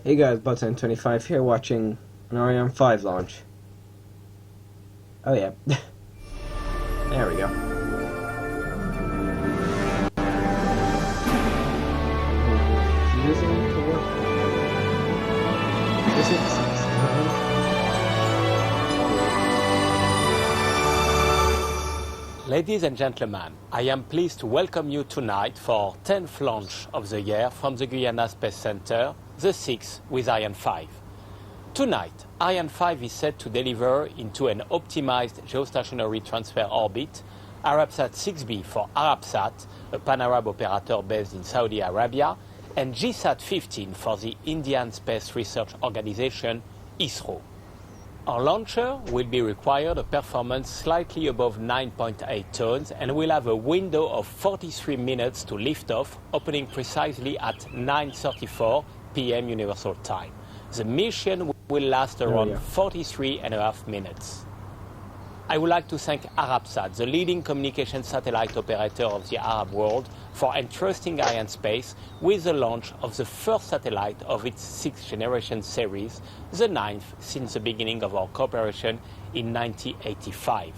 Hey guys, Badr25 here watching an Ariane 5 launch. Oh yeah. There we go. Is this going to work? Is it? Ladies and gentlemen, I am pleased to welcome you tonight for 10th launch of the year from the Guyana Space Center, the 6th with Ariane 5. Tonight, Ariane 5 is set to deliver into an optimized geostationary transfer orbit, Arabsat 6B for Arabsat, a pan-Arab operator based in Saudi Arabia, and GSAT 15 for the Indian Space Research Organization, ISRO. Our launcher will be required a performance slightly above 9.8 tons and will have a window of 43 minutes to lift off, opening precisely at 9:34 p.m. Universal Time. The mission will last around 43.5 minutes. I would like to thank Arabsat, the leading communication satellite operator of the Arab world, for entrusting Arianespace with the launch of the first satellite of its 6th generation series, the 9th since the beginning of our cooperation in 1985.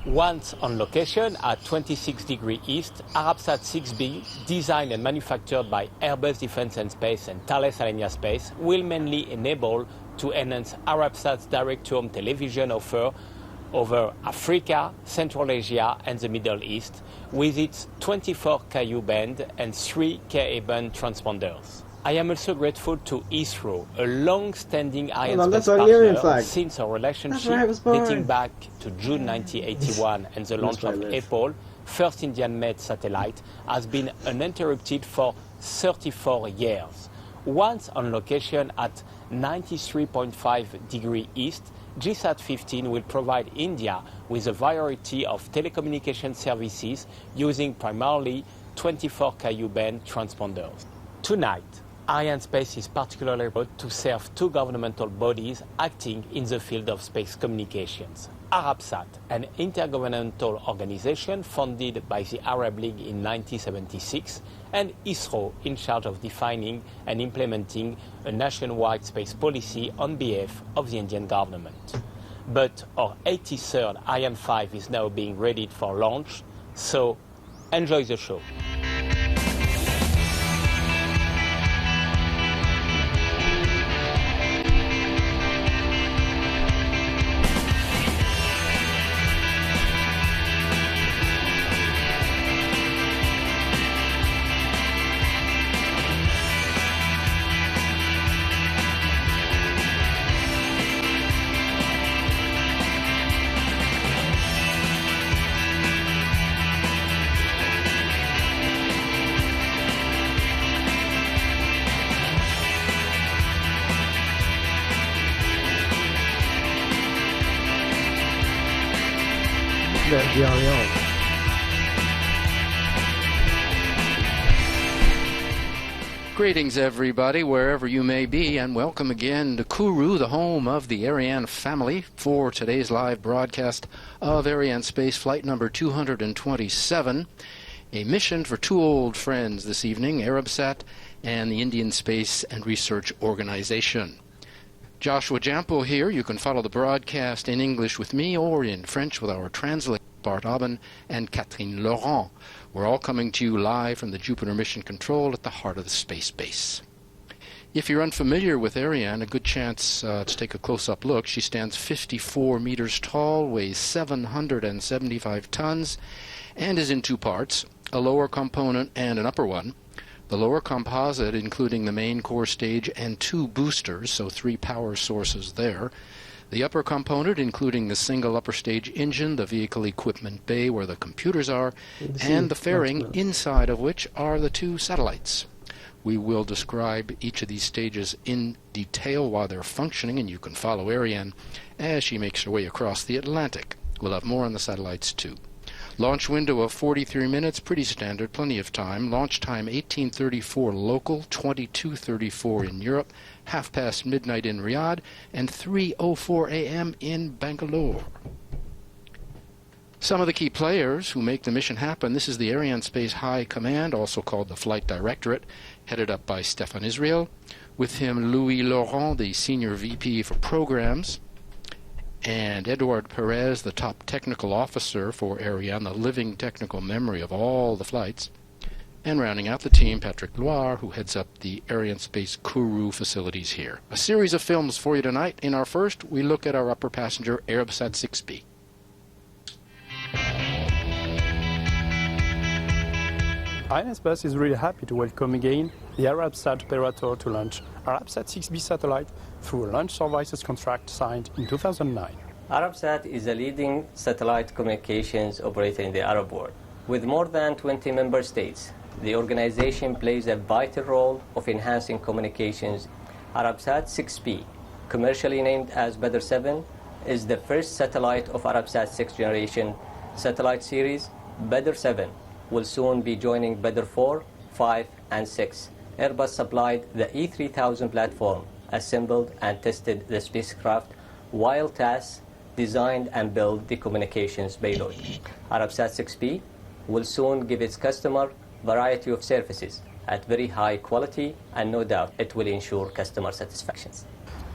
Once on location at 26 degrees east, Arabsat 6B, designed and manufactured by Airbus Defence and Space and Thales Alenia Space, will mainly enable to enhance Arabsat's direct-to-home television offer over Africa, Central Asia and the Middle East with its 24 Ku band and 3 Ka band transponders. I am also grateful to ISRO, a long-standing Arianespace partner since our relationship dating back to June 1981 and the launch of EPOL, first Indian-made satellite, has been uninterrupted for 34 years. Once on location at 93.5 degrees east, GSAT 15 will provide India with a variety of telecommunication services using primarily 24 Ku band transponders. Tonight, Arianespace is particularly proud to serve two governmental bodies acting in the field of space communications. Arabsat, an intergovernmental organization founded by the Arab League in 1976, and ISRO, in charge of defining and implementing a nationwide space policy on behalf of the Indian government. But our 83rd Ariane 5 is now being readied for launch, so enjoy the show. Greetings, everybody, wherever you may be, and welcome again to Kourou, the home of the Ariane family, for today's live broadcast of Arianespace flight number 227, a mission for two old friends this evening, Arabsat and the Indian Space and Research Organization. Joshua Jampo here. You can follow the broadcast in English with me or in French with our translator, Bart Aubin and Catherine Laurent. We're all coming to you live from the Jupiter Mission Control at the heart of the space base. If you're unfamiliar with Ariane, a good chance to take a close-up look. She stands 54 meters tall, weighs 775 tons, and is in two parts, a lower component and an upper one. The lower composite, including the main core stage and two boosters, so 3 power sources there. The upper component, including the single upper stage engine, the vehicle equipment bay where the computers are, and the fairing, inside of which are the 2 satellites. We will describe each of these stages in detail while they're functioning, and you can follow Ariane as she makes her way across the Atlantic. We'll have more on the satellites too. Launch window of 43 minutes, pretty standard, plenty of time. Launch time 18:34 local, 22:34 in Europe, half past midnight in Riyadh, and 3:04 a.m. in Bangalore. Some of the key players who make the mission happen. This is the Arianespace High Command, also called the Flight Directorate, headed up by Stefan Israel, With him, Louis Laurent, the Senior VP for Programs, and Edouard Perez, the top technical officer for Ariane, the living technical memory of all the flights. And rounding out the team, Patrick Loire, who heads up the Arianespace Kourou facilities here. A series of films for you tonight. In our first, we look at our upper passenger Arabsat 6B. Arianespace is really happy to welcome again the Arabsat operator to launch Arabsat 6B satellite through a launch services contract signed in 2009. Arabsat is a leading satellite communications operator in the Arab world. With more than 20 member states, the organization plays a vital role of enhancing communications. Arabsat 6B, commercially named as Badr 7, is the first satellite of Arabsat 6th generation satellite series. Badr 7 will soon be joining Badr 4, 5, and 6. Airbus supplied the E3000 platform, assembled and tested the spacecraft, while TAS designed and built the communications payload. Arabsat 6B will soon give its customer variety of services at very high quality, and no doubt it will ensure customer satisfaction.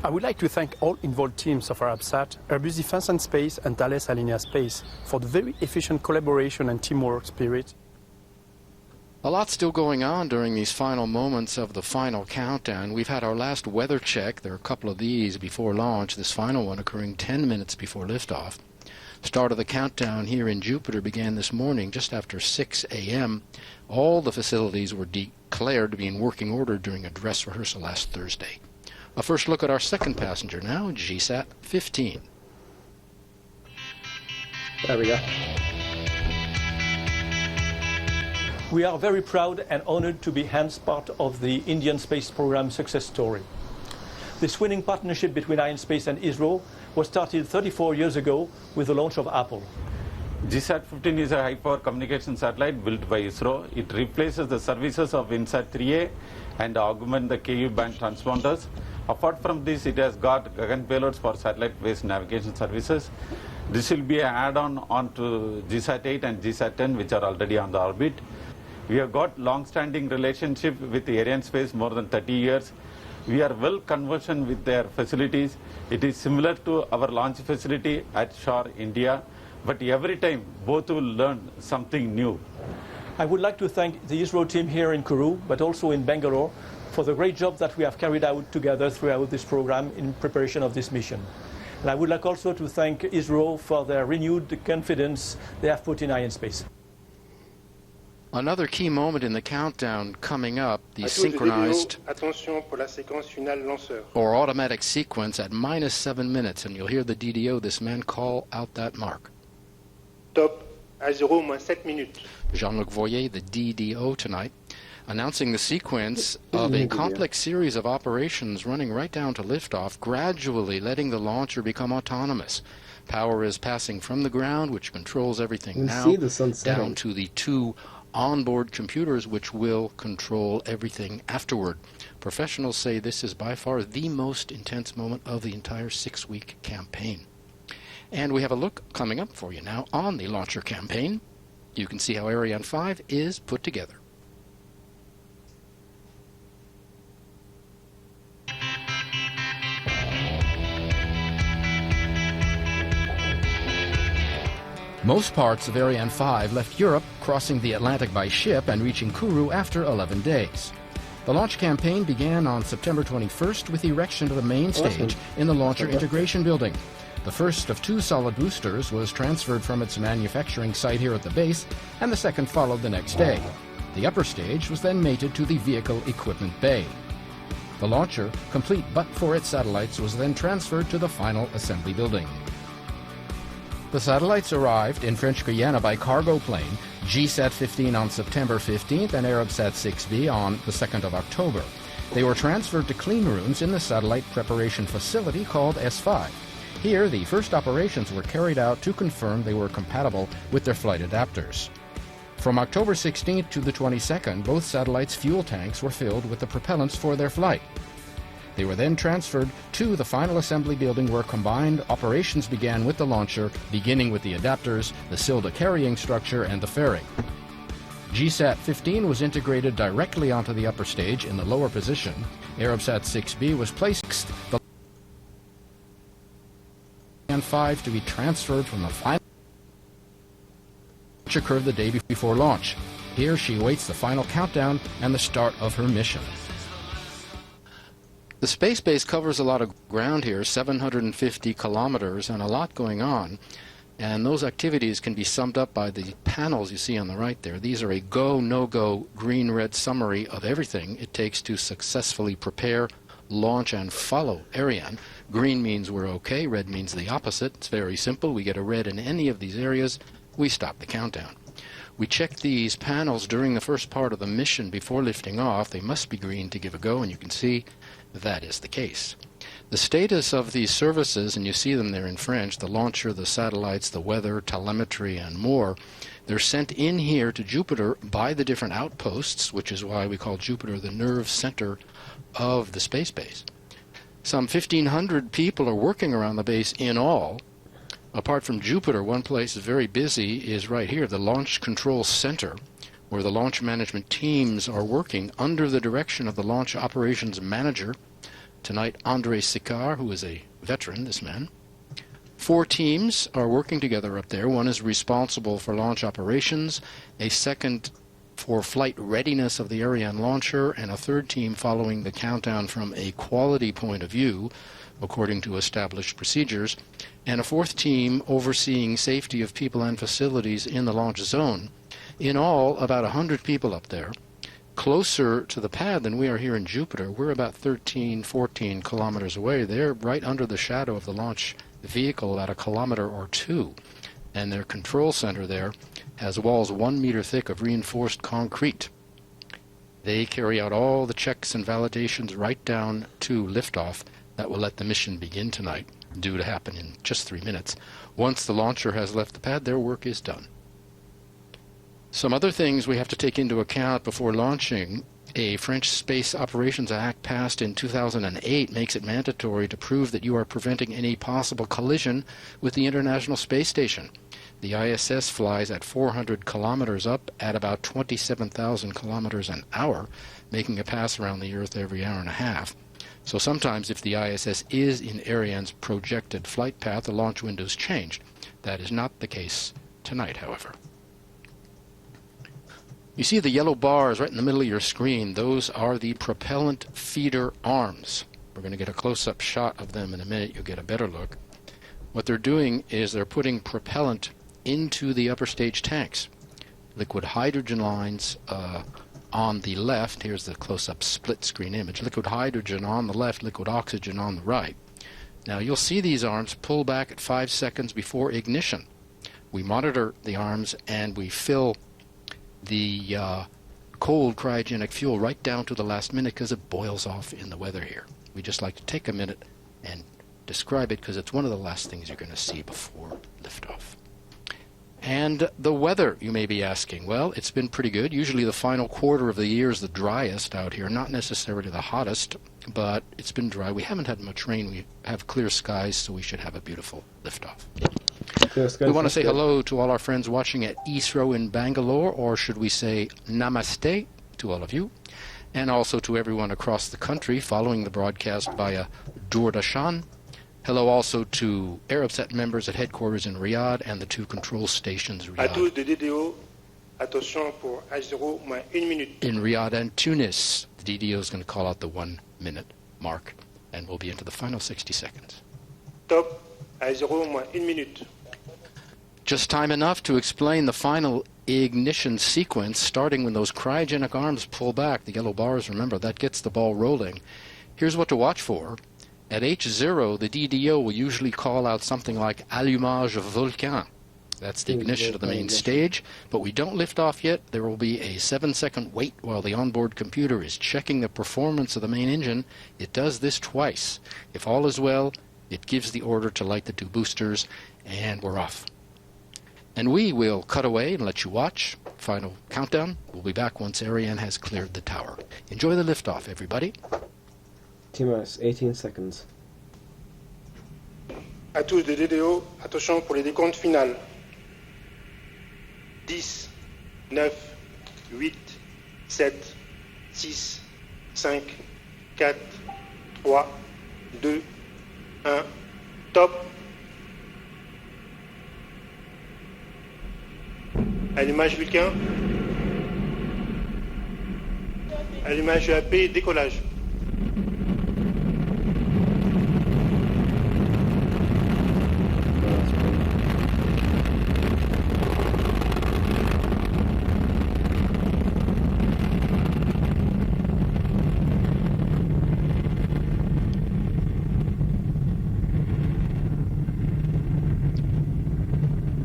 I would like to thank all involved teams of Arabsat, Airbus Defence and Space, and Thales Alenia Space for the very efficient collaboration and teamwork spirit. A lot still going on during these final moments of the final countdown. We've had our last weather check. There are a couple of these before launch, this final one occurring 10 minutes before liftoff. Start of the countdown here in Jupiter began this morning just after 6 a.m. All the facilities were declared to be in working order during a dress rehearsal last Thursday. A first look at our second passenger now, GSAT 15. There we go. We are very proud and honored to be hence part of the Indian space program success story. This winning partnership between Arianespace and ISRO was started 34 years ago with the launch of Apple. GSAT 15 is a high-power communication satellite built by ISRO. It replaces the services of INSAT 3A and augments the Ku band transponders. Apart from this, it has got Gagan payloads for satellite-based navigation services. This will be an add-on to GSAT 8 and GSAT 10, which are already on the orbit. We have got long-standing relationship with Arianespace, more than 30 years. We are well conversant with their facilities. It is similar to our launch facility at Shore, India, but every time both will learn something new. I would like to thank the ISRO team here in Kourou, but also in Bangalore, for the great job that we have carried out together throughout this program in preparation of this mission. And I would like also to thank ISRO for their renewed confidence they have put in Arianespace. Another key moment in the countdown coming up, the synchronized or automatic sequence at -7 minutes, and you'll hear the DDO, this man, call out that mark. Top à 0-7 minutes. Jean-Luc Voyer, the DDO tonight, announcing the sequence of a complex series of operations running right down to liftoff, gradually letting the launcher become autonomous. Power is passing from the ground, which controls everything now, down to the two onboard computers, which will control everything afterward. Professionals say this is by far the most intense moment of the entire 6-week campaign. And we have a look coming up for you now on the launcher campaign. You can see how Ariane 5 is put together. Most parts of Ariane 5 left Europe, crossing the Atlantic by ship and reaching Kourou after 11 days. The launch campaign began on September 21st with erection of the main stage in the Launcher Integration Building. The first of 2 solid boosters was transferred from its manufacturing site here at the base, and the second followed the next day. The upper stage was then mated to the Vehicle Equipment Bay. The launcher, complete but for its satellites, was then transferred to the final assembly building. The satellites arrived in French Guiana by cargo plane, GSAT 15 on September 15th and Arabsat 6B on the 2nd of October. They were transferred to clean rooms in the satellite preparation facility called S5. Here, the first operations were carried out to confirm they were compatible with their flight adapters. From October 16th to the 22nd, both satellites' fuel tanks were filled with the propellants for their flight. They were then transferred to the final assembly building where combined operations began with the launcher, beginning with the adapters, the Silda carrying structure, and the fairing. GSAT 15 was integrated directly onto the upper stage in the lower position. Arabsat 6B was placed the and 5 to be transferred from the final which occurred the day before launch. Here she awaits the final countdown and the start of her mission. The space base covers a lot of ground here, 750 kilometers, and a lot going on. And those activities can be summed up by the panels you see on the right there. These are a go, no-go, green-red summary of everything it takes to successfully prepare, launch, and follow Ariane. Green means we're okay, red means the opposite. It's very simple. We get a red in any of these areas, we stop the countdown. We check these panels during the first part of the mission before lifting off. They must be green to give a go, and you can see that is the case. The status of these services, and you see them there in French, the launcher, the satellites, the weather, telemetry, and more, they're sent in here to Jupiter by the different outposts, which is why we call Jupiter the nerve center of the space base. Some 1,500 people are working around the base in all. Apart from Jupiter, one place is very busy is right here, the Launch Control Center, where the launch management teams are working under the direction of the Launch Operations Manager. Tonight, André Sicard, who is a veteran, this man. 4 teams are working together up there. One is responsible for launch operations, a second for flight readiness of the Ariane launcher, and a third team following the countdown from a quality point of view, according to established procedures, and a fourth team overseeing safety of people and facilities in the launch zone. In all, about 100 people up there. Closer to the pad than we are here in Jupiter. We're about 13, 14 kilometers away. They're right under the shadow of the launch vehicle, about a kilometer or 2. And their control center there has walls 1 meter thick of reinforced concrete. They carry out all the checks and validations right down to liftoff that will let the mission begin tonight, due to happen in just 3 minutes. Once the launcher has left the pad, their work is done. Some other things we have to take into account before launching. A French Space Operations Act passed in 2008 makes it mandatory to prove that you are preventing any possible collision with the International Space Station. The ISS flies at 400 kilometers up at about 27,000 kilometers an hour, making a pass around the Earth every hour and a half. So sometimes if the ISS is in Ariane's projected flight path, the launch window is changed. That is not the case tonight, however. You see the yellow bars right in the middle of your screen. Those are the propellant feeder arms. We're going to get a close-up shot of them in a minute. You'll get a better look. What they're doing is they're putting propellant into the upper stage tanks. Liquid hydrogen lines on the left. Here's the close-up split-screen image. Liquid hydrogen on the left, liquid oxygen on the right. Now you'll see these arms pull back at 5 seconds before ignition. We monitor the arms and we fill the cold cryogenic fuel right down to the last minute because it boils off in the weather here. We just like to take a minute and describe it because it's one of the last things you're going to see before liftoff. And the weather, you may be asking. Well, it's been pretty good. Usually the final quarter of the year is the driest out here, not necessarily the hottest, but it's been dry. We haven't had much rain. We have clear skies, so we should have a beautiful liftoff. We want to say hello to all our friends watching at ISRO in Bangalore, or should we say namaste to all of you, and also to everyone across the country following the broadcast via Doordarshan. Hello also to Arabsat members at headquarters in Riyadh and the 2 control stations in Riyadh and Tunis. The DDO is going to call out the 1 minute mark, and we'll be into the final 60 seconds. Top à 0 moins 1 minute. Just time enough to explain the final ignition sequence, starting when those cryogenic arms pull back. The yellow bars, remember, that gets the ball rolling. Here's what to watch for. At H0, the DDO will usually call out something like allumage volcan. That's the ignition of the main stage, but we don't lift off yet. There will be a 7-second wait while the onboard computer is checking the performance of the main engine. It does this twice. If all is well, it gives the order to light the 2 boosters, and we're off. And we will cut away and let you watch. Final countdown. We'll be back once Ariane has cleared the tower. Enjoy the liftoff, everybody. T-minus 18 seconds. À tous de DDO, attention pour les décomptes finales. 10, 9, 8, 7, 6, 5, 4, 3, 2, 1, top. Allumage Vulcain. Allumage EAP, décollage.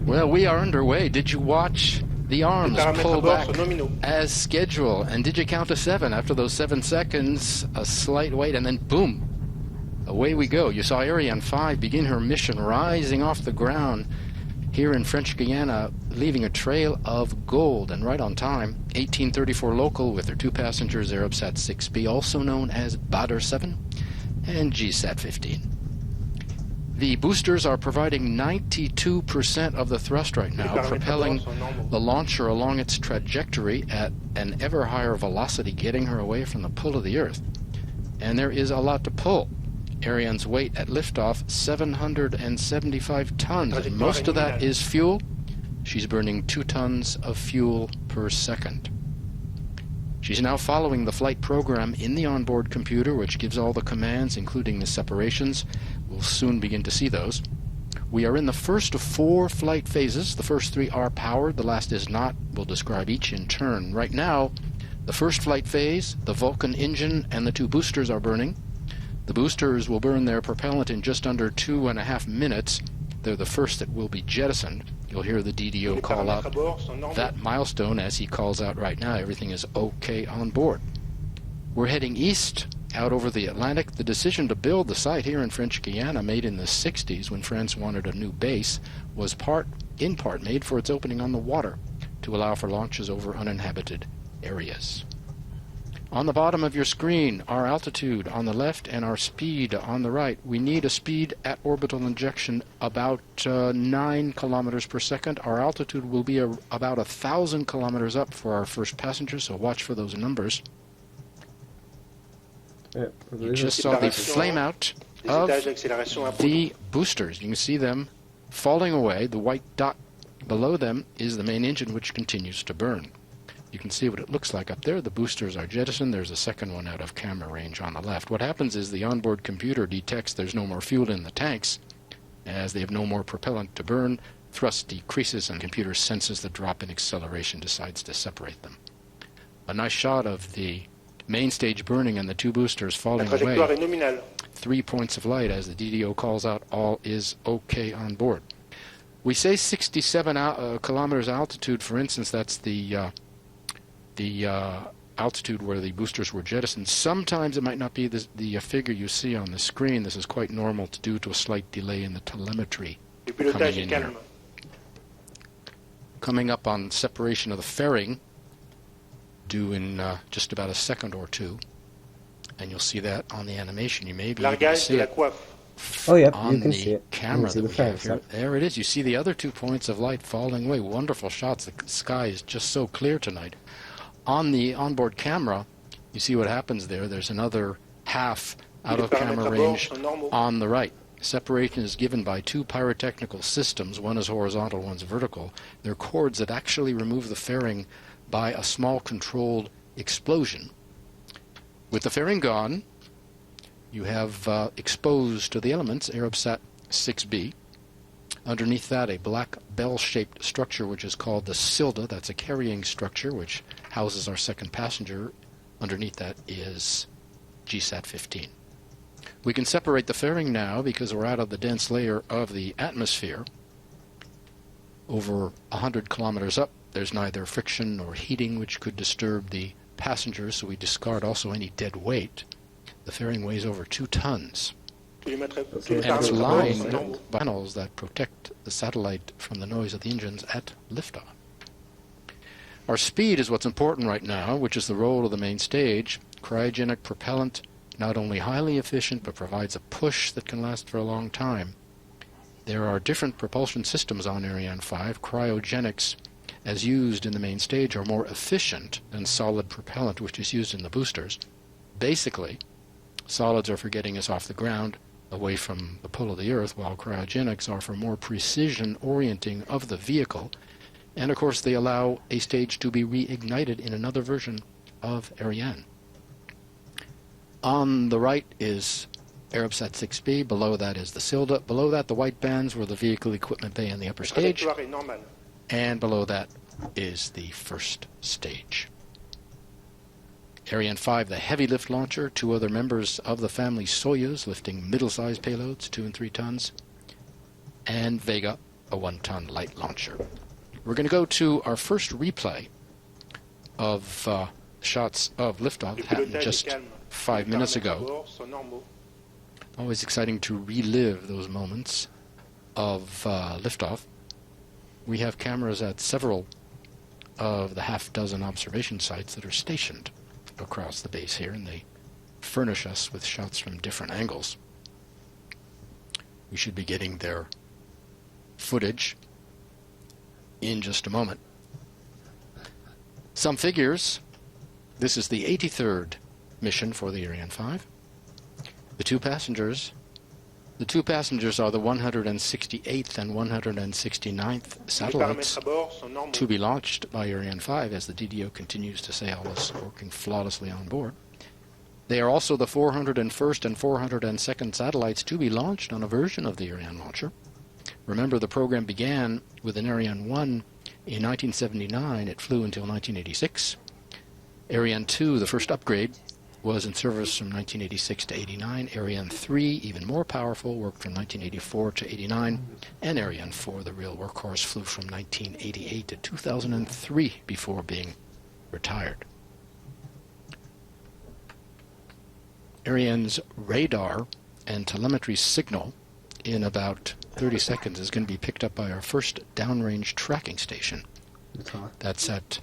Well, we are underway. Did you watch the arms pull back as scheduled? And did you count to 7? After those 7 seconds, a slight wait, and then boom, away we go. You saw Ariane 5 begin her mission, rising off the ground here in French Guiana, leaving a trail of gold, and right on time. 1834 local with their 2 passengers, Arabsat 6B, also known as Badr 7 and GSAT 15. The boosters are providing 92% of the thrust right now, propelling the launcher along its trajectory at an ever higher velocity, getting her away from the pull of the Earth. And there is a lot to pull. Ariane's weight at liftoff, 775 tons, and most of that is fuel. She's burning 2 tons of fuel per second. She's now following the flight program in the onboard computer, which gives all the commands, including the separations. We'll soon begin to see those. We are in the first of 4 flight phases. The first 3 are powered, the last is not. We'll describe each in turn. Right now, the first flight phase, the Vulcan engine and the 2 boosters are burning. The boosters will burn their propellant in just under 2.5 minutes. They're the first that will be jettisoned. You'll hear the DDO call out that milestone as he calls out right now. Everything is okay on board. We're heading east out over the Atlantic. The decision to build the site here in French Guiana, made in the 60s when France wanted a new base, was in part made for its opening on the water to allow for launches over uninhabited areas. On the bottom of your screen, our altitude on the left and our speed on the right. We need a speed at orbital injection about 9 kilometers per second. Our altitude will be about 1,000 kilometers up for our first passenger, so watch for those numbers. You just saw the flame out of the boosters. You can see them falling away. The white dot below them is the main engine, which continues to burn. You can see what it looks like up there. The boosters are jettisoned. There's a second one out of camera range on the left. What happens is the onboard computer detects there's no more fuel in the tanks. As they have no more propellant to burn, thrust decreases and the computer senses the drop in acceleration, decides to separate them. A nice shot of the main stage burning and the 2 boosters falling away. 3 points of light as the DDO calls out all is okay on board. We say 67 kilometers altitude, for instance. That's the altitude where the boosters were jettisoned. Sometimes it might not be the figure you see on the screen. This is quite normal due to a slight delay in the telemetry coming in here. Coming up on separation of the fairing, due in just about a second or 2, and you'll see that on the animation. You may be able to see it on you can see it. Camera see that the we have here. There it is. You see the other 2 points of light falling away. Wonderful shots. The sky is just so clear tonight. On the onboard camera, you see what happens there. There's another half out of camera range on the right. Separation is given by 2 pyrotechnical systems. One is horizontal, one's vertical. They're cords that actually remove the fairing by a small controlled explosion. With the fairing gone, you have exposed to the elements Arabsat 6B. Underneath that, a black bell-shaped structure, which is called the Silda. That's a carrying structure, which houses our second passenger. Underneath that is GSAT 15. We can separate the fairing now because we're out of the dense layer of the atmosphere. Over 100 kilometers up, there's neither friction nor heating, which could disturb the passengers, so we discard also any dead weight. The fairing weighs over 2 tons. And it's lined by panels that protect the satellite from the noise of the engines at liftoff. Our speed is what's important right now, which is the role of the main stage. Cryogenic propellant, not only highly efficient, but provides a push that can last for a long time. There are different propulsion systems on Ariane 5. Cryogenics as used in the main stage are more efficient than solid propellant, which is used in the boosters. Basically, solids are for getting us off the ground, away from the pull of the Earth, while cryogenics are for more precision orienting of the vehicle. And of course, they allow a stage to be reignited in another version of Ariane. On the right is Arabsat 6B. Below that is the Silda. Below that, the white bands were the vehicle equipment bay and the upper stage. And below that is the first stage. Ariane 5, the heavy lift launcher, 2 other members of the family Soyuz lifting middle-sized payloads, 2 and 3 tons, and Vega, a 1-ton light launcher. We're going to go to our first replay of shots of liftoff. It happened just 5 minutes ago. Always exciting to relive those moments of liftoff. We have cameras at several of the half-dozen observation sites that are stationed across the base here, and they furnish us with shots from different angles. We should be getting their footage in just a moment. Some figures. This is the 83rd mission for the Ariane 5. The two passengers are the 168th and 169th satellites to be launched by Ariane 5, as the DDO continues to say, all is working flawlessly on board. They are also the 401st and 402nd satellites to be launched on a version of the Ariane launcher. Remember, the program began with an Ariane 1 in 1979. It flew until 1986. Ariane 2, the first upgrade, was in service from 1986 to 89. Ariane 3, even more powerful, worked from 1984 to 89. And Ariane 4, the real workhorse, flew from 1988 to 2003 before being retired. Ariane's radar and telemetry signal in about 30 seconds is going to be picked up by our first downrange tracking station. That's at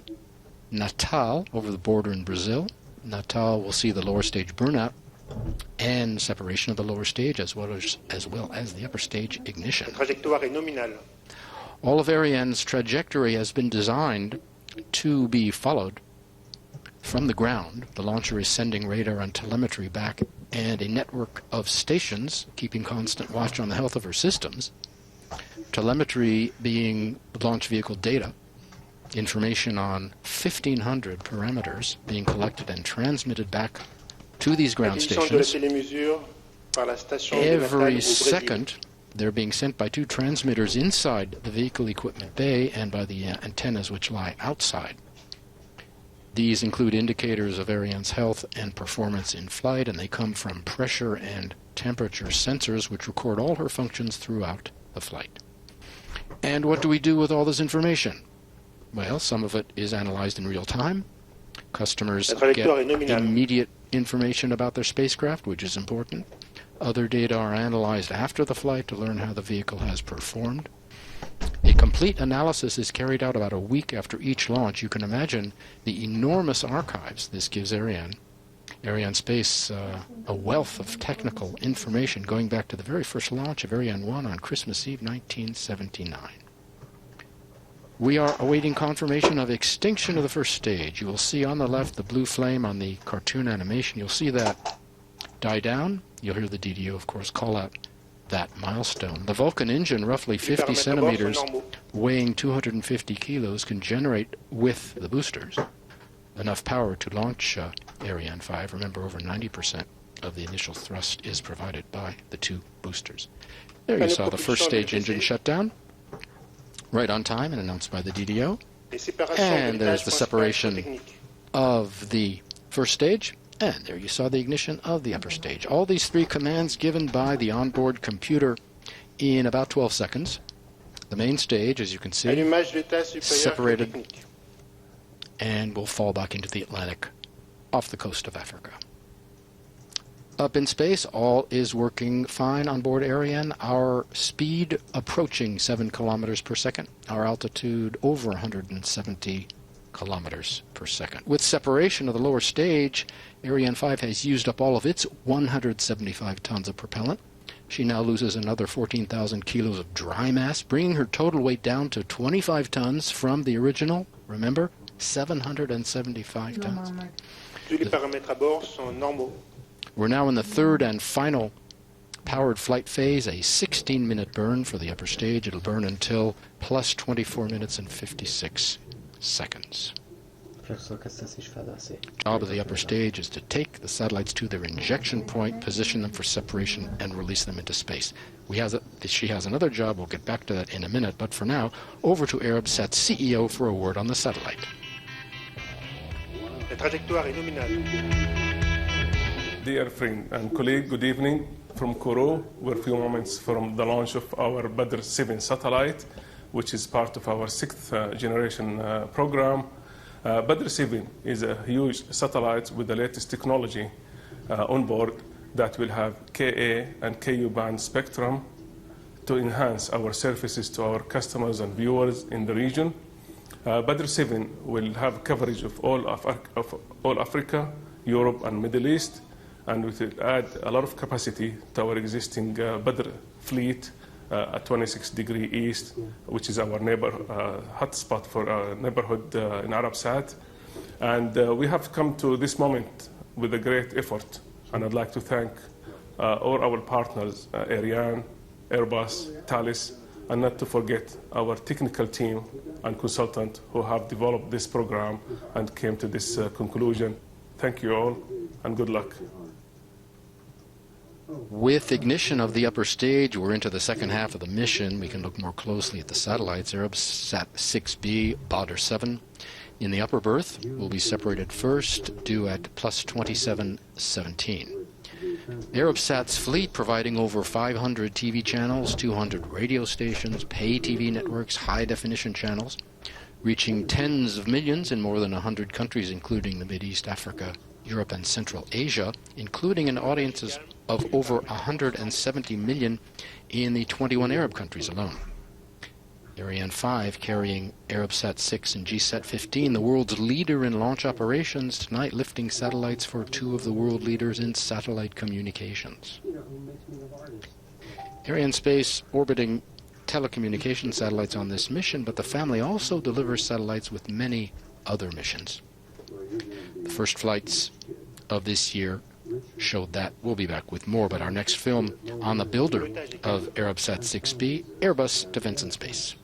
Natal, over the border in Brazil. Natal will see the lower stage burnout and separation of the lower stage as well as the upper stage ignition. All of Ariane's trajectory has been designed to be followed from the ground. The launcher is sending radar and telemetry back and a network of stations keeping constant watch on the health of her systems. Telemetry being launch vehicle data, information on 1,500 parameters being collected and transmitted back to these ground stations. Every second, they're being sent by 2 transmitters inside the vehicle equipment bay and by the antennas which lie outside. These include indicators of Ariane's health and performance in flight, and they come from pressure and temperature sensors which record all her functions throughout the flight. And what do we do with all this information? Well, some of it is analyzed in real time. Customers get immediate information about their spacecraft, which is important. Other data are analyzed after the flight to learn how the vehicle has performed. A complete analysis is carried out about a week after each launch. You can imagine the enormous archives this gives Ariane Space, a wealth of technical information going back to the very first launch of Ariane 1 on Christmas Eve 1979. We are awaiting confirmation of extinction of the first stage. You will see on the left the blue flame on the cartoon animation. You'll see that die down. You'll hear the DDO, of course, call out that milestone. The Vulcan engine, roughly 50 centimeters, weighing 250 kilos, can generate with the boosters enough power to launch Ariane 5. Remember, over 90% of the initial thrust is provided by the 2 boosters. There you saw the first stage engine shut down, right on time and announced by the DDO. And there's the separation of the first stage. And there you saw the ignition of the upper stage. All these 3 commands given by the onboard computer in about 12 seconds. The main stage, as you can see, separated and will fall back into the Atlantic off the coast of Africa. Up in space, all is working fine on board Ariane. Our speed approaching 7 kilometers per second. Our altitude over 170 kilometers per second. With separation of the lower stage, Ariane 5 has used up all of its 175 tons of propellant. She now loses another 14,000 kilos of dry mass, bringing her total weight down to 25 tons from the original, remember, 775 tons. Tous les paramètres à bord sont normaux. We're now in the third and final powered flight phase, a 16-minute burn for the upper stage. It'll burn until plus 24 minutes and 56 seconds. Job of the upper stage is to take the satellites to their injection point, position them for separation, and release them into space. She has another job. We'll get back to that in a minute. But for now, over to Arabsat's CEO for a word on the satellite. La trajectoire est nominale. Dear friend and colleague, good evening from Kourou. We're a few moments from the launch of our Badr 7 satellite, which is part of our sixth generation program. Badr 7 is a huge satellite with the latest technology on board that will have Ka and Ku band spectrum to enhance our services to our customers and viewers in the region. Badr 7 will have coverage of all Africa, Europe, and Middle East, and it will add a lot of capacity to our existing Badr fleet at 26 degrees east, which is our neighbor hotspot for our neighborhood in Arabsat. And we have come to this moment with a great effort, and I'd like to thank all our partners, Ariane, Airbus, Thales, and not to forget our technical team and consultant who have developed this program and came to this conclusion. Thank you all, and good luck. With ignition of the upper stage, we're into the second half of the mission. We can look more closely at the satellites. Arabsat 6B, Badr 7. In the upper berth, will be separated first, due at plus 2717. Arabsat's fleet providing over 500 TV channels, 200 radio stations, pay TV networks, high-definition channels, reaching tens of millions in more than 100 countries, including the Mideast, Africa, Europe, and Central Asia, including an audiences of over 170 million in the 21 Arab countries alone. Ariane 5 carrying Arabsat 6 and GSAT 15, the world's leader in launch operations, tonight lifting satellites for two of the world leaders in satellite communications. Arianespace orbiting telecommunication satellites on this mission, but the family also delivers satellites with many other missions. The first flights of this year showed that. We'll be back with more, but our next film on the builder of Arabsat 6B, Airbus Defence and Space.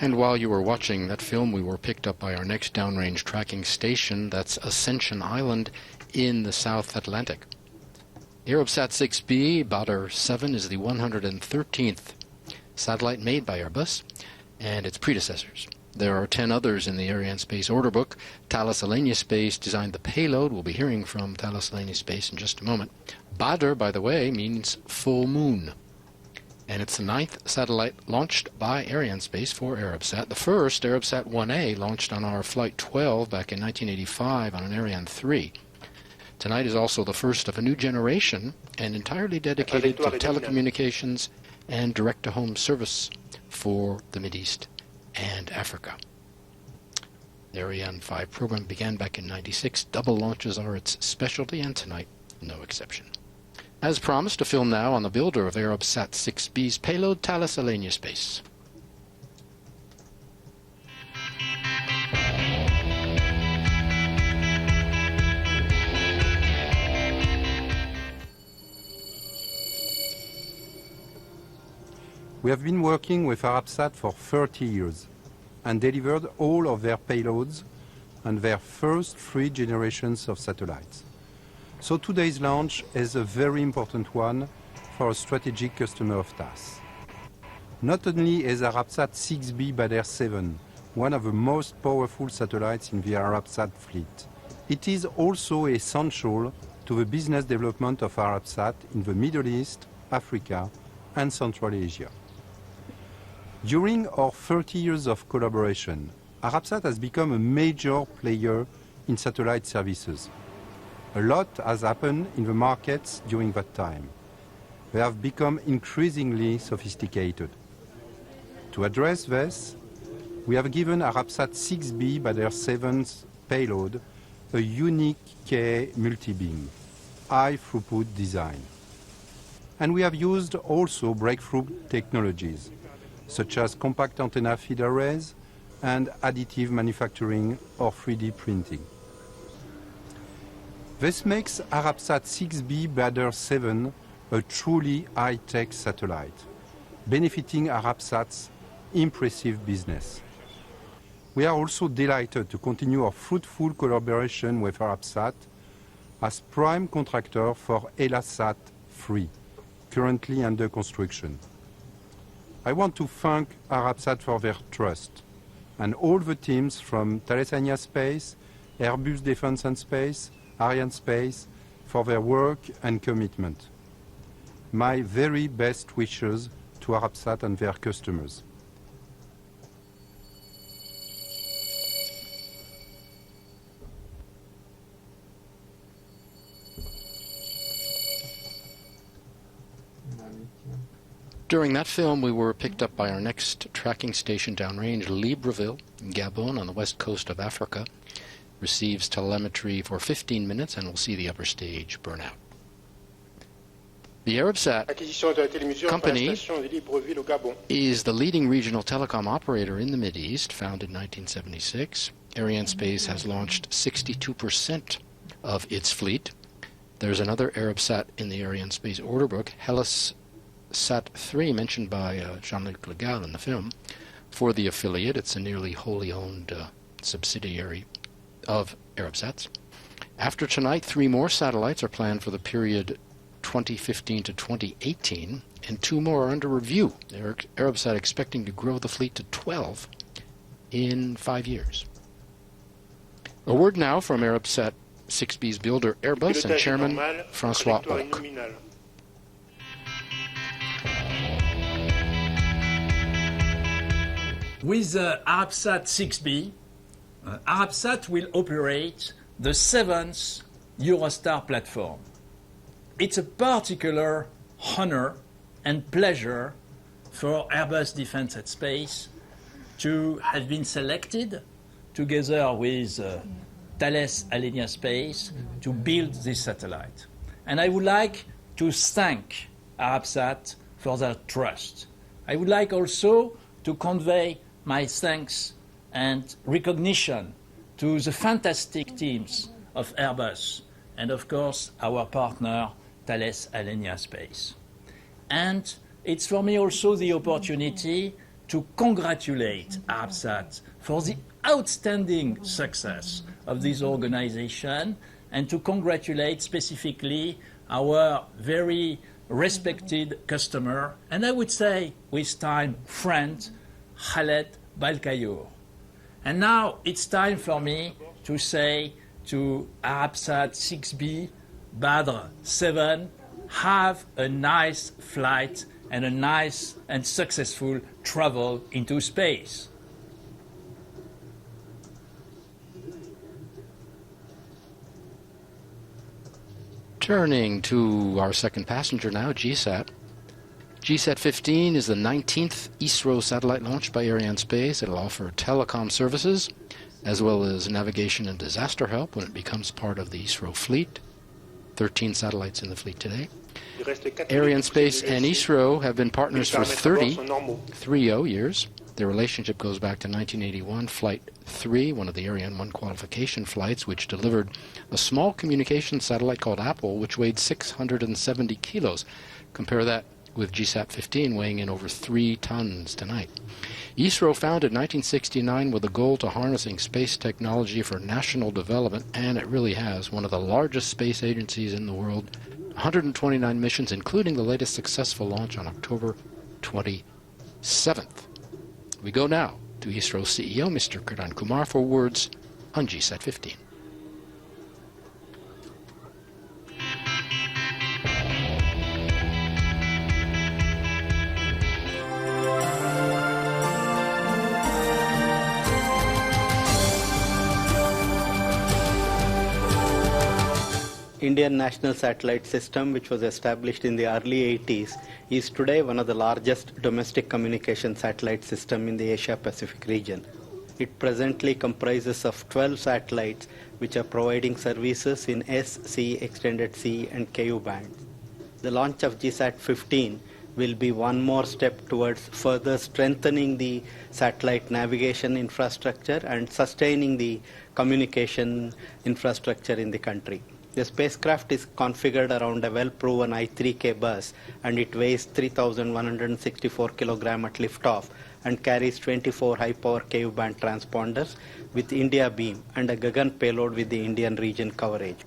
And while you were watching that film, we were picked up by our next downrange tracking station. That's Ascension Island in the South Atlantic. Arabsat 6B Badr 7 is the 113th satellite made by Airbus and its predecessors. There are 10 others in the Arianespace order book. Thales Alenia Space designed the payload. We'll be hearing from Thales Alenia Space in just a moment. Badr, by the way, means full moon. And it's the 9th satellite launched by Arianespace for Arabsat. The first, Arabsat 1A, launched on our Flight 12 back in 1985 on an Ariane 3. Tonight is also the first of a new generation and entirely dedicated to telecommunications and direct-to-home service for the Mideast and Africa. The Ariane 5 program began back in '96. Double launches are its specialty, and tonight, no exception. As promised, a film now on the builder of Arabsat 6B's payload, Thales Alenia Space. We have been working with Arabsat for 30 years and delivered all of their payloads and their first 3 generations of satellites. So today's launch is a very important one for a strategic customer of TAS. Not only is Arabsat 6B Badr 7 one of the most powerful satellites in the Arabsat fleet, it is also essential to the business development of Arabsat in the Middle East, Africa, and Central Asia. During our 30 years of collaboration, Arabsat has become a major player in satellite services. A lot has happened in the markets during that time. They have become increasingly sophisticated. To address this, we have given Arabsat 6B Badr 7's payload a unique Ka multi-beam, high-throughput design. And we have used also breakthrough technologies, such as compact antenna feed arrays and additive manufacturing or 3D printing. This makes Arabsat 6B Badr 7 a truly high-tech satellite, benefiting Arabsat's impressive business. We are also delighted to continue our fruitful collaboration with Arabsat as prime contractor for Elasat 3, currently under construction. I want to thank Arabsat for their trust and all the teams from Thales Alenia Space, Airbus Defence and Space, Arianespace for their work and commitment. My very best wishes to Arabsat and their customers. During that film, we were picked up by our next tracking station downrange, Libreville, in Gabon, on the west coast of Africa. Receives telemetry for 15 minutes and will see the upper stage burn out. The Arabsat company is the leading regional telecom operator in the Mideast, founded in 1976. Arianespace has launched 62% of its fleet. There's another Arabsat in the Arianespace order book, Sat 3, mentioned by Jean-Luc Le Gall in the film. For the affiliate, it's a nearly wholly owned subsidiary of Arabsat's. After tonight, 3 more satellites are planned for the period 2015 to 2018, and 2 more are under review. Arabsat expecting to grow the fleet to 12 in 5 years. A word now from Arabsat 6B's builder Airbus and Chairman François Auque. With Arabsat 6B, Arabsat will operate the 7th Eurostar platform. It's a particular honor and pleasure for Airbus Defence and Space to have been selected together with Thales Alenia Space to build this satellite. And I would like to thank Arabsat for their trust. I would like also to convey my thanks and recognition to the fantastic teams of Airbus and, of course, our partner, Thales Alenia Space. And it's for me also the opportunity to congratulate Arabsat for the outstanding success of this organization and to congratulate specifically our very respected customer, and I would say with time friend, Khaled Balkayour. And now it's time for me to say to Arabsat 6B, Badr 7, have a nice flight and a nice and successful travel into space. Turning to our second passenger now, GSAT. GSAT 15 is the 19th ISRO satellite launched by Arianespace. It'll offer telecom services as well as navigation and disaster help when it becomes part of the ISRO fleet. 13 satellites in the fleet today. Arianespace and ISRO have been partners for 30 years. Their relationship goes back to 1981, Flight 3, one of the Ariane 1 qualification flights, which delivered a small communication satellite called Apple, which weighed 670 kilos. Compare that with GSAT 15 weighing in over 3 tons tonight. ISRO founded in 1969 with a goal to harnessing space technology for national development, and it really has one of the largest space agencies in the world. 129 missions, including the latest successful launch on October 27th. We go now to ISRO's CEO, Mr. Kiran Kumar, for words on GSAT 15. Indian National Satellite System, which was established in the early 80s, is today one of the largest domestic communication satellite system in the Asia-Pacific region. It presently comprises of 12 satellites which are providing services in S, C, Extended C and KU bands. The launch of GSAT 15 will be one more step towards further strengthening the satellite navigation infrastructure and sustaining the communication infrastructure in the country. The spacecraft is configured around a well-proven I-3K bus, and it weighs 3,164 kg at liftoff and carries 24 high-power KU band transponders with India beam and a Gagan payload with the Indian region coverage.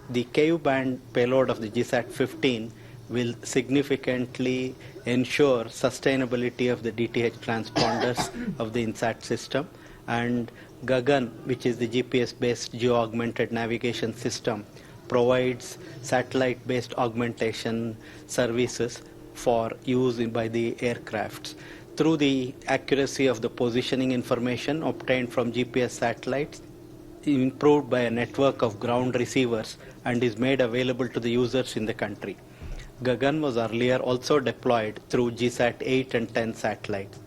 The KU band payload of the GSAT 15 will significantly ensure sustainability of the DTH transponders of the INSAT system, and Gagan, which is the GPS-based geo-augmented navigation system, provides satellite-based augmentation services for use by the aircrafts. Through the accuracy of the positioning information obtained from GPS satellites, improved by a network of ground receivers, and is made available to the users in the country. Gagan was earlier also deployed through GSAT 8 and 10 satellites.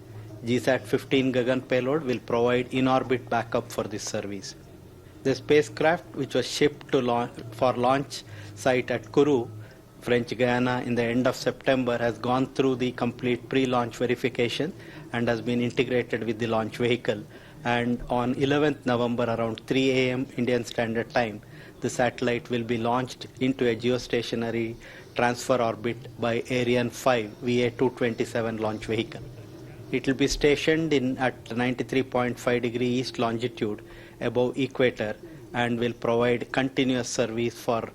GSAT 15 Gagan payload will provide in-orbit backup for this service. The spacecraft, which was shipped for launch site at Kourou, French Guiana, in the end of September, has gone through the complete pre-launch verification and has been integrated with the launch vehicle. And on 11th November around 3 a.m. Indian Standard Time, the satellite will be launched into a geostationary transfer orbit by Ariane 5 VA-227 launch vehicle. It will be stationed at 93.5 degree east longitude above equator and will provide continuous service for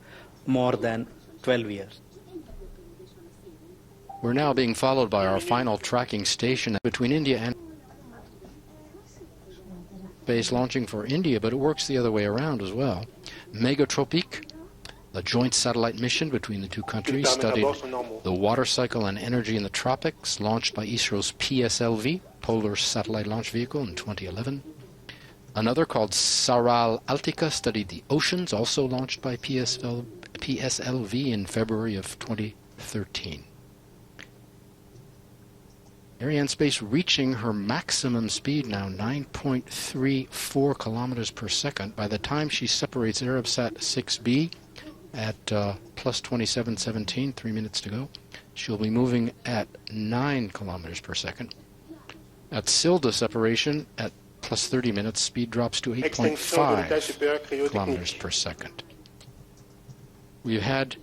more than 12 years. We're now being followed by our final tracking station between India and space, launching for India, but it works the other way around as well. Megatropique, the joint satellite mission between the two countries, studied the water cycle and energy in the tropics, launched by ISRO's PSLV, Polar Satellite Launch Vehicle, in 2011. Another, called Saral Altica, studied the oceans, also launched by PSLV in February of 2013. Arianespace reaching her maximum speed now, 9.34 kilometers per second. By the time she separates Arabsat 6B at plus 2717, 3 minutes to go, she'll be moving at 9 kilometers per second. At Silda separation at plus 30 minutes, speed drops to 8.5 kilometers per second. We've had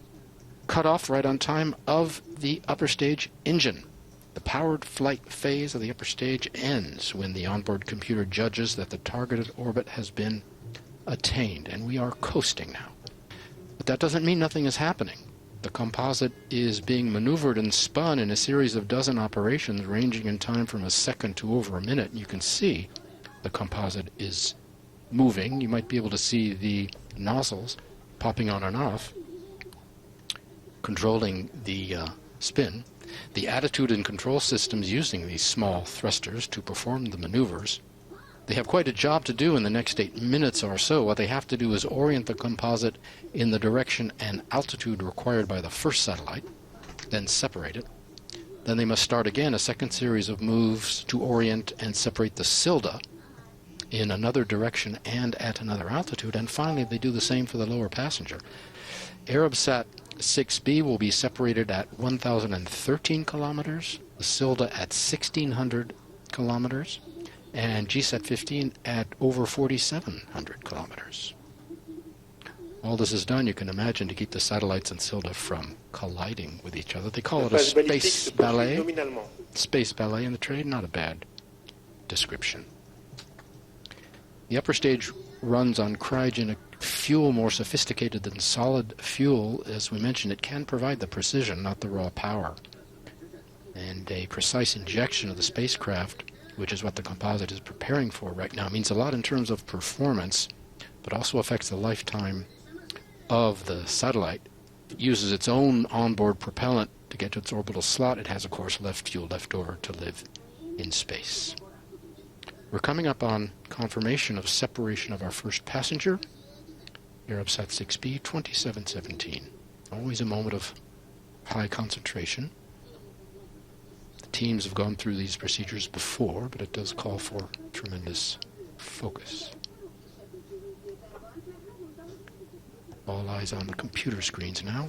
cutoff right on time of the upper stage engine. The powered flight phase of the upper stage ends when the onboard computer judges that the targeted orbit has been attained, and we are coasting now. But that doesn't mean nothing is happening. The composite is being maneuvered and spun in a series of dozen operations ranging in time from a second to over a minute. You can see the composite is moving. You might be able to see the nozzles popping on and off, controlling the spin. The attitude and control systems using these small thrusters to perform the maneuvers. They have quite a job to do in the next 8 minutes or so. What they have to do is orient the composite in the direction and altitude required by the first satellite, then separate it. Then they must start again a second series of moves to orient and separate the Silda in another direction and at another altitude. And finally, they do the same for the lower passenger. Arabsat 6B will be separated at 1,013 kilometers, the Silda at 1,600 kilometers, and GSAT 15 at over 4,700 kilometers. All this is done, you can imagine, to keep the satellites and Silda from colliding with each other. They call it a space ballet. Space ballet in the trade, not a bad description. The upper stage runs on cryogenic fuel, more sophisticated than solid fuel. As we mentioned, it can provide the precision, not the raw power. And a precise injection of the spacecraft, which is what the composite is preparing for right now, means a lot in terms of performance, but also affects the lifetime of the satellite. It uses its own onboard propellant to get to its orbital slot. It has, of course, left fuel left over to live in space. We're coming up on confirmation of separation of our first passenger, Arabsat 6B 2717. Always a moment of high concentration. The teams have gone through these procedures before, but it does call for tremendous focus. All eyes on the computer screens now.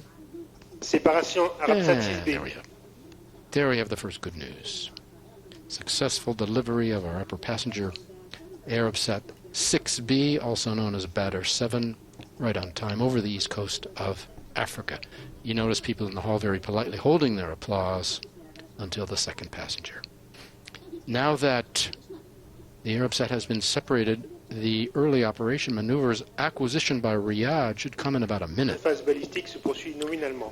Séparation Arabsat 6B. There we go. There we have the first good news. Successful delivery of our upper passenger, Arabsat 6B, also known as Badr 7, right on time over the east coast of Africa. You notice people in the hall very politely holding their applause until the second passenger. Now that the Arabsat has been separated, the early operation maneuvers acquisition by Riyadh should come in about a minute.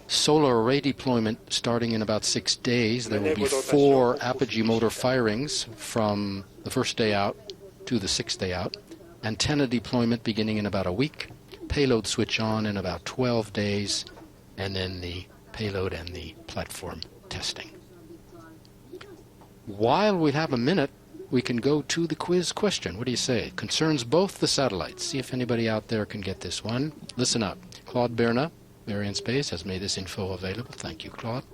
Solar array deployment starting in about 6 days. There will be 4 apogee motor firings from the first day out to the 6th day out. Antenna deployment beginning in about a week. Payload switch on in about 12 days. And then the payload and the platform testing. While we have a minute, we can go to the quiz question. What do you say? It concerns both the satellites. See if anybody out there can get this one. Listen up. Claude Berna, Arianespace, has made this info available. Thank you, Claude.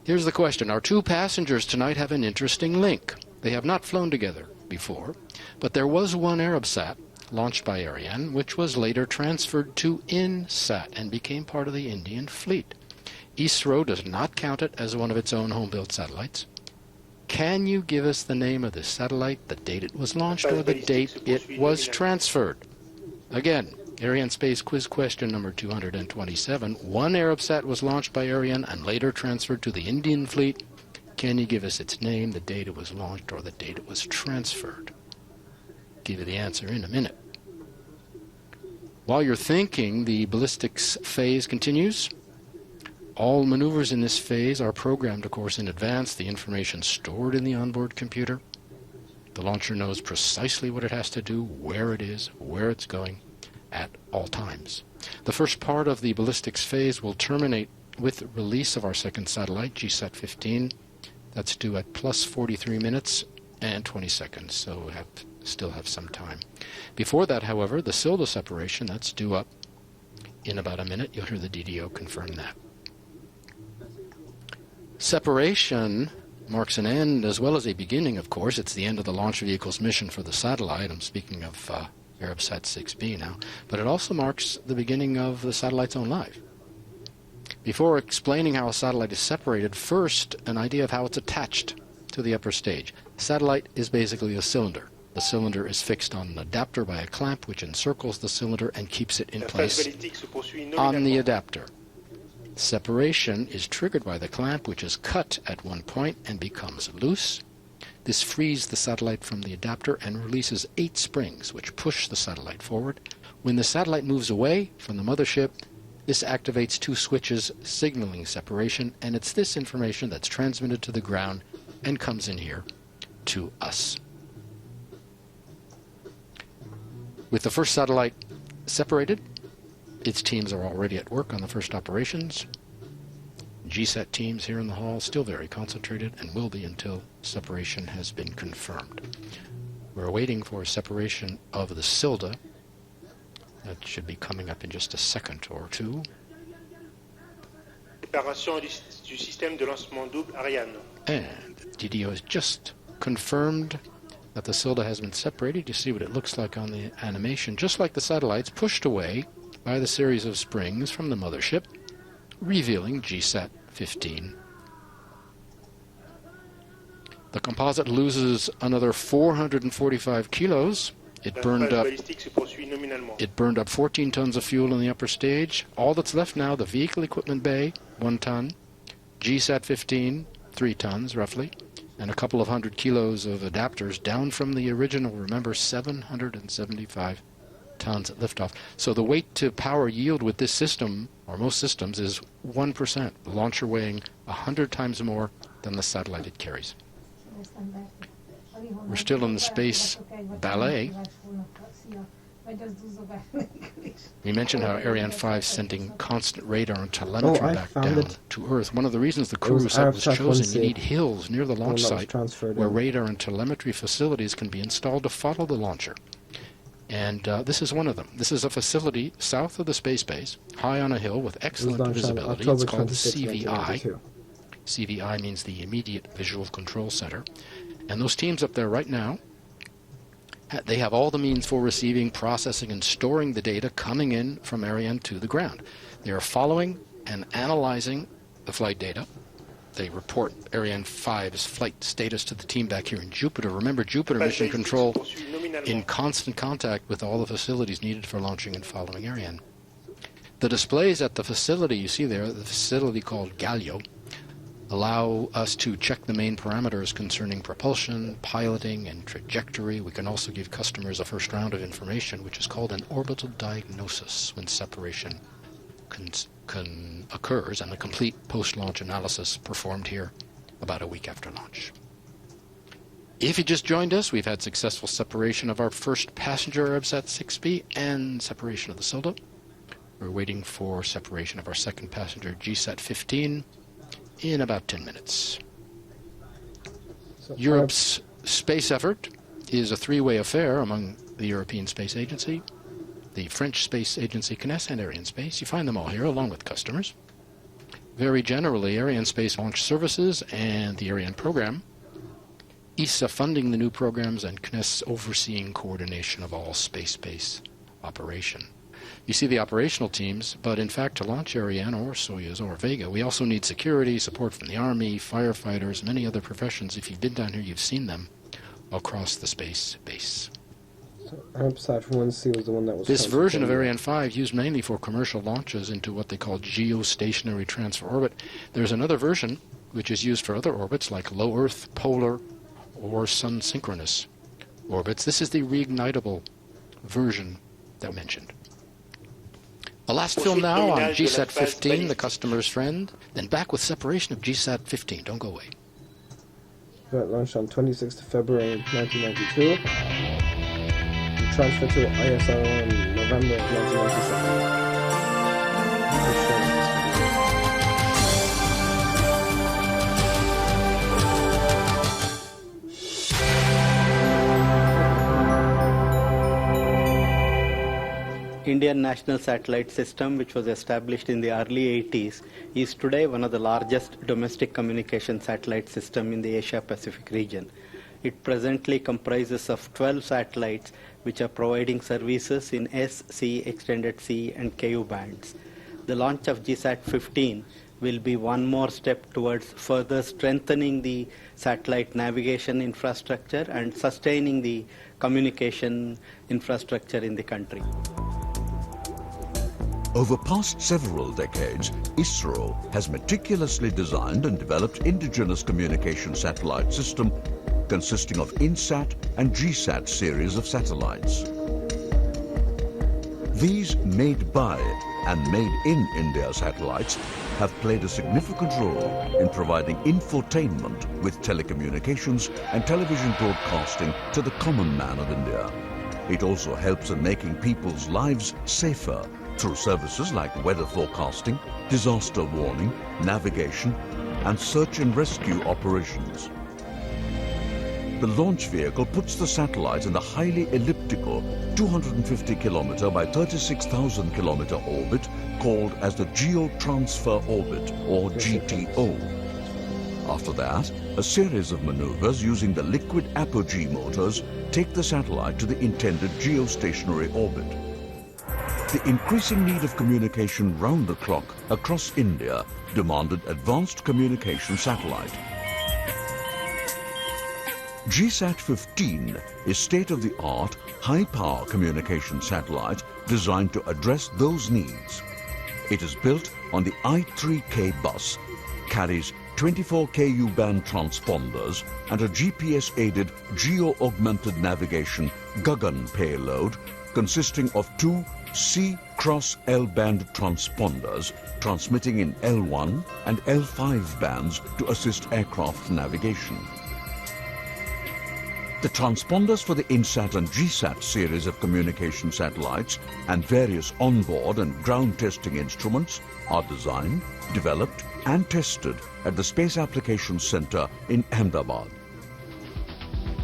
Here's the question. Our 2 passengers tonight have an interesting link. They have not flown together before, but there was one Arabsat launched by Ariane, which was later transferred to INSAT and became part of the Indian fleet. ISRO does not count it as one of its own home-built satellites. Can you give us the name of the satellite, the date it was launched, or the date it was transferred? Again, Arianespace quiz question number 227. One Arabsat was launched by Ariane and later transferred to the Indian fleet. Can you give us its name, the date it was launched, or the date it was transferred? Give you the answer in a minute. While you're thinking, the ballistics phase continues. All maneuvers in this phase are programmed, of course, in advance. The information stored in the onboard computer. The launcher knows precisely what it has to do, where it is, where it's going, at all times. The first part of the ballistics phase will terminate with release of our second satellite, GSAT 15. That's due at plus 43 minutes and 20 seconds, so we still have some time. Before that, however, the Silda separation, that's due up in about a minute. You'll hear the DDO confirm that. Separation marks an end as well as a beginning, of course. It's the end of the launch vehicle's mission for the satellite. I'm speaking of Arabsat 6B now. But it also marks the beginning of the satellite's own life. Before explaining how a satellite is separated, first, an idea of how it's attached to the upper stage. Satellite is basically a cylinder. The cylinder is fixed on an adapter by a clamp which encircles the cylinder and keeps it in place on the adapter. Separation is triggered by the clamp, which is cut at one point and becomes loose. This frees the satellite from the adapter and releases 8 springs, which push the satellite forward. When the satellite moves away from the mothership, this activates 2 switches signaling separation, and it's this information that's transmitted to the ground and comes in here to us. With the first satellite separated, its teams are already at work on the first operations. GSAT teams here in the hall still very concentrated and will be until separation has been confirmed. We're waiting for separation of the Silda. That should be coming up in just a second or two. Séparation du système de lancement double Ariane. And DDO has just confirmed that the Silda has been separated. You see what it looks like on the animation, just like the satellites pushed away by the series of springs from the mothership, revealing GSAT 15. The composite loses another 445 kilos. It burned up 14 tons of fuel in the upper stage. All that's left now, the vehicle equipment bay, 1 ton, GSAT 15, 3 tons roughly, and a couple of 100 kilos of adapters down from the original, remember, 775 tons at liftoff. So the weight to power yield with this system, or most systems, is 1%, the launcher weighing 100 times more than the satellite it carries. We're still in the space ballet. We mentioned how Ariane 5 sending constant radar and telemetry back down to Earth. One of the reasons the Kourou set was chosen, you need hills near the launch site where radar and telemetry facilities can be installed to follow the launcher. And this is one of them. This is a facility south of the space base, high on a hill with excellent visibility. It's called the CVI. CVI means the Immediate Visual Control Center. And those teams up there right now, they have all the means for receiving, processing, and storing the data coming in from Ariane to the ground. They are following and analyzing the flight data. They report Ariane 5's flight status to the team back here in Jupiter. Remember, Jupiter Mission Control in constant contact with all the facilities needed for launching and following Ariane. The displays at the facility you see there, the facility called Galileo, allow us to check the main parameters concerning propulsion, piloting, and trajectory. We can also give customers a first round of information, which is called an orbital diagnosis, when separation occurs, and a complete post-launch analysis performed here about a week after launch. If you just joined us, we've had successful separation of our first passenger Arabsat 6B and separation of the Silda. We're waiting for separation of our second passenger GSAT 15 in about 10 minutes. Europe's space effort is a 3-way affair among the European Space Agency, the French Space Agency CNES, and Arianespace. You find them all here along with customers. Very generally, Arianespace Launch Services and the Ariane program, ESA funding the new programs, and CNES overseeing coordination of all space-based operation. You see the operational teams, but in fact to launch Ariane or Soyuz or Vega, we also need security, support from the Army, firefighters, many other professions. If you've been down here, you've seen them across the space base. So Arabsat 1C was the one that was... This version of Ariane 5 used mainly for commercial launches into what they call geostationary transfer orbit. There's another version which is used for other orbits like low Earth, polar, or sun-synchronous orbits. This is the reignitable version that I mentioned. A last film now on GSAT 15, the customer's friend. Then back with separation of GSAT 15. Don't go away. It launched on 26th of February 1992. And transferred to ISRO in November of 1997. Indian National Satellite System, which was established in the early 80s, is today one of the largest domestic communication satellite system in the Asia-Pacific region. It presently comprises of 12 satellites which are providing services in S, C, Extended C, and KU bands. The launch of GSAT 15 will be one more step towards further strengthening the satellite navigation infrastructure and sustaining the communication infrastructure in the country. Over past several decades, ISRO has meticulously designed and developed indigenous communication satellite system consisting of INSAT and GSAT series of satellites. These made by and made in India satellites have played a significant role in providing infotainment with telecommunications and television broadcasting to the common man of India. It also helps in making people's lives safer through services like weather forecasting, disaster warning, navigation, and search and rescue operations. The launch vehicle puts the satellite in the highly elliptical 250 kilometer by 36,000 kilometer orbit called as the Geotransfer Orbit, or GTO. After that, a series of maneuvers using the liquid apogee motors take the satellite to the intended geostationary orbit. The increasing need of communication round the clock across India demanded advanced communication satellite. GSAT-15 is state-of-the-art, high-power communication satellite designed to address those needs. It is built on the I3K bus, carries 24 Ku-band transponders and a GPS-aided geo-augmented navigation Gagan payload consisting of two C-X-L-band transponders transmitting in L1 and L5 bands to assist aircraft navigation. The transponders for the INSAT and GSAT series of communication satellites and various onboard and ground testing instruments are designed, developed and tested at the Space Applications Center in Ahmedabad.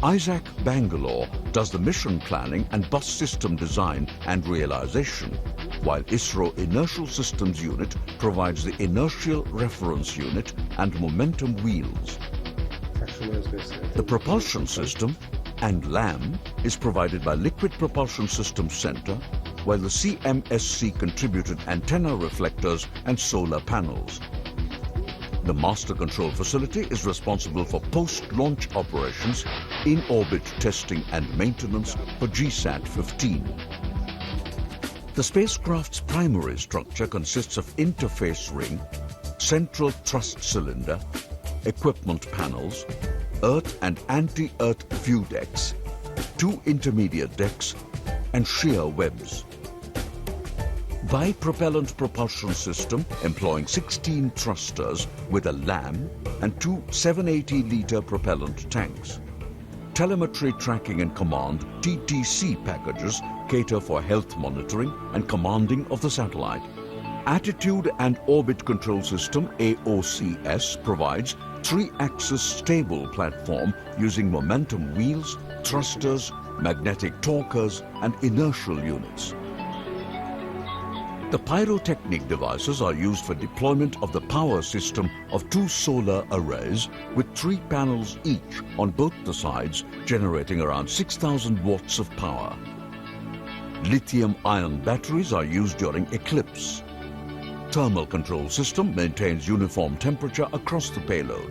ISAC Bangalore does the mission planning and bus system design and realization, while ISRO Inertial Systems Unit provides the inertial reference unit and momentum wheels. The propulsion system and LAM is provided by Liquid Propulsion Systems Center, while the CMSC contributed antenna reflectors and solar panels. The Master Control Facility is responsible for post-launch operations, in-orbit testing and maintenance for GSAT-15. The spacecraft's primary structure consists of interface ring, central thrust cylinder, equipment panels, Earth and anti-Earth view decks, two intermediate decks, and shear webs. Bipropellant propulsion system employing 16 thrusters with a LAM and two 780-liter propellant tanks. Telemetry tracking and command TTC packages cater for health monitoring and commanding of the satellite. Attitude and Orbit Control System AOCS provides 3-axis stable platform using momentum wheels, thrusters, magnetic torquers and inertial units. The pyrotechnic devices are used for deployment of the power system of two solar arrays with 3 panels each on both the sides, generating around 6,000 watts of power. Lithium-ion batteries are used during eclipse. Thermal control system maintains uniform temperature across the payload.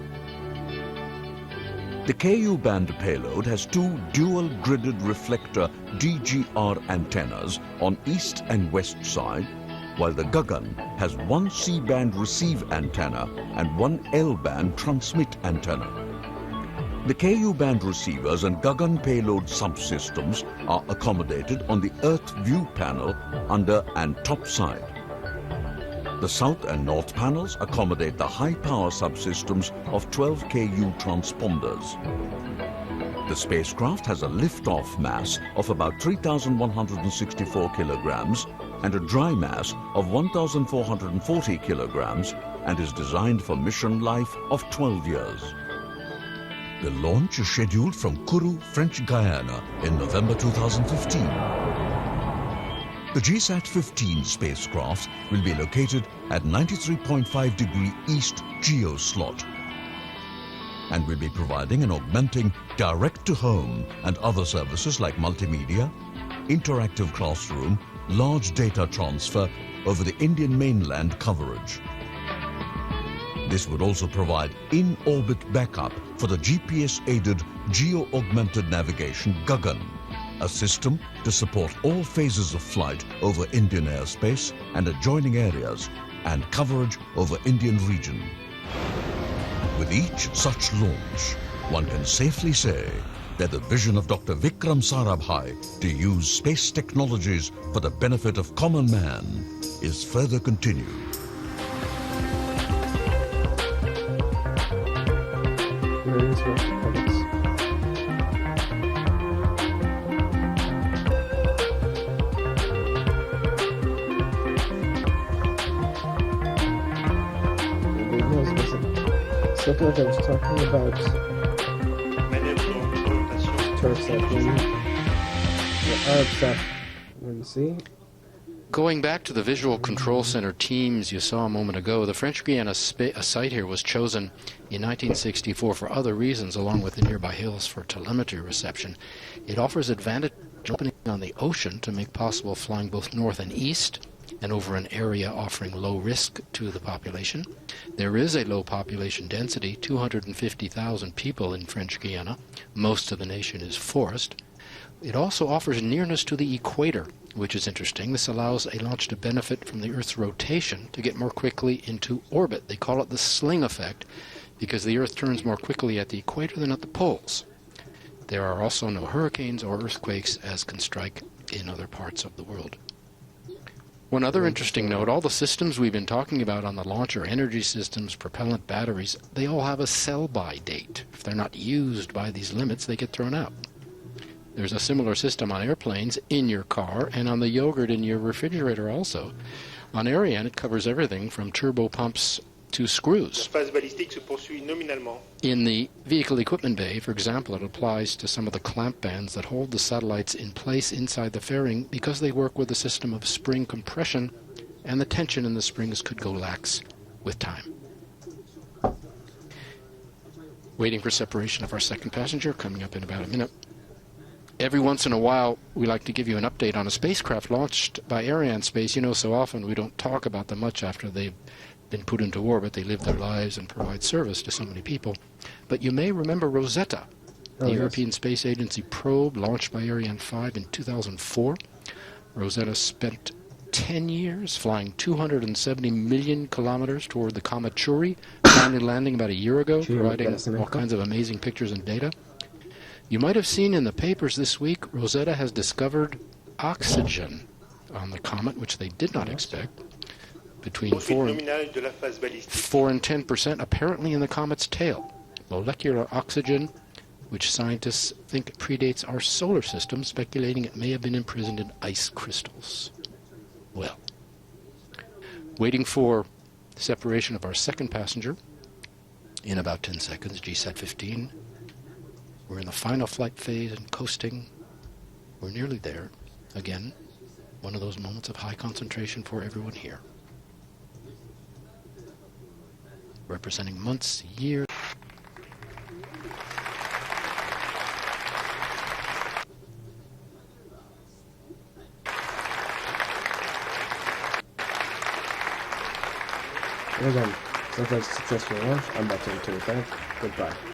The Ku-band payload has 2 dual-gridded reflector DGR antennas on east and west side, while the Gagan has 1 C-band receive antenna and 1 L-band transmit antenna. The Ku-band receivers and Gagan payload subsystems are accommodated on the Earth view panel under and top side. The south and north panels accommodate the high-power subsystems of 12 Ku transponders. The spacecraft has a lift-off mass of about 3,164 kilograms and a dry mass of 1,440 kilograms and is designed for mission life of 12 years. The launch is scheduled from Kourou, French Guiana in November 2015. The GSAT-15 spacecraft will be located at 93.5 degree east geo slot and will be providing and augmenting direct-to-home and other services like multimedia, interactive classroom, large data transfer over the Indian mainland coverage. This would also provide in-orbit backup for the GPS-aided geo-augmented navigation Gagan, a system to support all phases of flight over Indian airspace and adjoining areas and coverage over Indian region. With each such launch, one can safely say that the vision of Dr. Vikram Sarabhai to use space technologies for the benefit of common man is further continued. Circular I was talking about Turksat Arabsat 1C. Going back to the Visual Control Center teams you saw a moment ago, the French Guiana site here was chosen in 1964 for other reasons, along with the nearby hills for telemetry reception. It offers advantage opening on the ocean to make possible flying both north and east, and over an area offering low risk to the population. There is a low population density, 250,000 people in French Guiana. Most of the nation is forest. It also offers nearness to the equator, which is interesting. This allows a launch to benefit from the Earth's rotation to get more quickly into orbit. They call it the sling effect because the Earth turns more quickly at the equator than at the poles. There are also no hurricanes or earthquakes as can strike in other parts of the world. One other interesting note, all the systems we've been talking about on the launcher, energy systems, propellant, batteries, they all have a sell-by date. If they're not used by these limits, they get thrown out. There's a similar system on airplanes, in your car, and on the yogurt in your refrigerator also. On Ariane, it covers everything from turbo pumps to screws. In the vehicle equipment bay, for example, it applies to some of the clamp bands that hold the satellites in place inside the fairing because they work with a system of spring compression, and the tension in the springs could go lax with time. Waiting for separation of our second passenger, coming up in about a minute. Every once in a while, we like to give you an update on a spacecraft launched by Arianespace. You know, so often we don't talk about them much after they've been put into orbit. They live their lives and provide service to so many people. But you may remember Rosetta, the European Space Agency probe launched by Ariane 5 in 2004. Rosetta spent 10 years flying 270 million kilometers toward the comet Chury, finally landing about a year ago, providing all kinds of amazing pictures and data. You might have seen in the papers this week, Rosetta has discovered oxygen on the comet, which they did not expect. Between 4 and 10% apparently in the comet's tail. Molecular oxygen, which scientists think predates our solar system, speculating it may have been imprisoned in ice crystals. Well, waiting for separation of our second passenger in about 10 seconds, GSAT 15. We're in the final flight phase and coasting. We're nearly there. Again, one of those moments of high concentration for everyone here. Representing months, years. Well done. So that's a successful launch. I'm Badr. Goodbye.